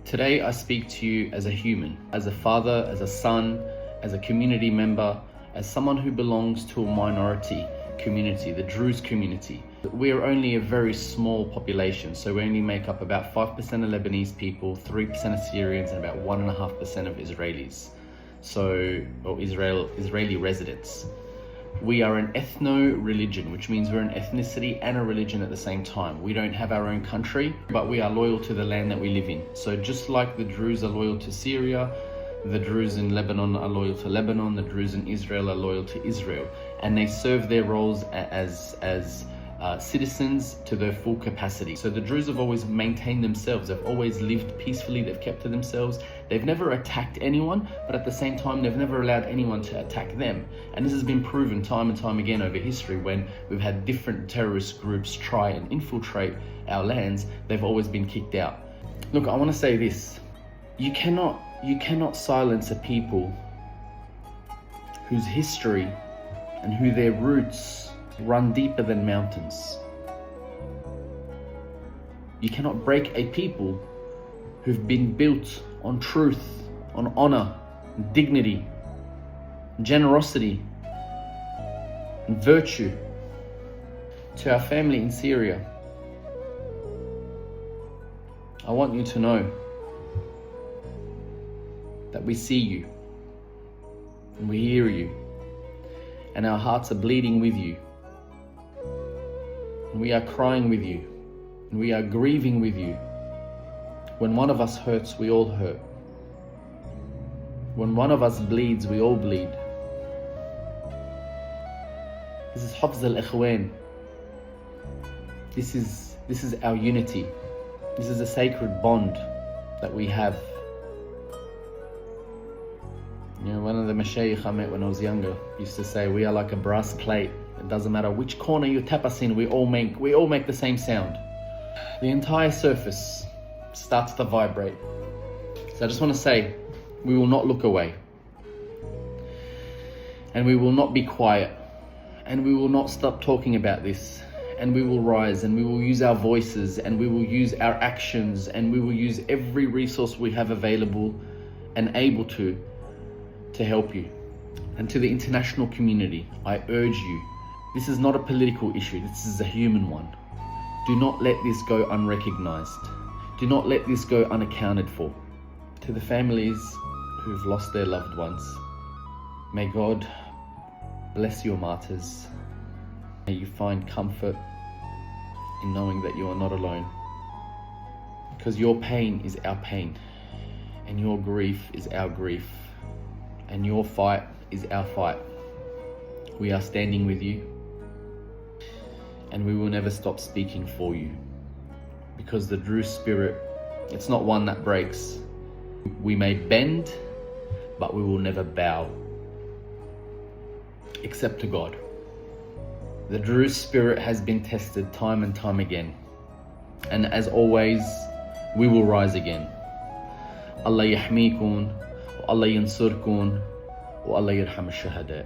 Today I speak to you as a human, as a father, as a son, as a community member, as someone who belongs to a minority community, the Druze community. We're only a very small population, so we only make up about 5% of Lebanese people, 3% of Syrians, and about 1.5% of Israelis, or Israeli residents. We are an ethno-religion, which means we're an ethnicity and a religion at the same time. We don't have our own country, but we are loyal to the land that we live in. So just like the Druze are loyal to Syria, the Druze in Lebanon are loyal to Lebanon, the Druze in Israel are loyal to Israel. And they serve their roles as citizens to their full capacity. So the Druze have always maintained themselves. They've always lived peacefully. They've kept to themselves. They've never attacked anyone, but at the same time, they've never allowed anyone to attack them. And this has been proven time and time again over history. When we've had different terrorist groups try and infiltrate our lands, they've always been kicked out. Look, I want to say this. You cannot silence a people whose history and who their roots run deeper than mountains. You cannot break a people who've been built on truth, on honor, dignity, generosity, and virtue. To our family in Syria, I want you to know that we see you and we hear you, and our hearts are bleeding with you, and we are crying with you, and we are grieving with you. When one of us hurts, we all hurt. When one of us bleeds, we all bleed. This is Hafz al-Ikhwan. This is our unity. This is a sacred bond that we have. You know, one of the mashayikh I met when I was younger used to say, we are like a brass plate. It doesn't matter which corner you tap us in, we all make the same sound. The entire surface starts to vibrate. So I just want to say, we will not look away. And we will not be quiet. And we will not stop talking about this. And we will rise, and we will use our voices, and we will use our actions, and we will use every resource we have available and able to help you. And to the international community, I urge you, this is not a political issue, this is a human one. Do not let this go unrecognized. Do not let this go unaccounted for. To the families who've lost their loved ones, may God bless your martyrs. May you find comfort in knowing that you are not alone. Because your pain is our pain, and your grief is our grief, and your fight is our fight. We are standing with you, and we will never stop speaking for you. Because the Druze spirit, it's not one that breaks. We may bend, but we will never bow, except to God. The Druze spirit has been tested time and time again. And as always, we will rise again. Allah yahmikun, wa Allah yansurkun, wa Allah yarham ash-shuhada.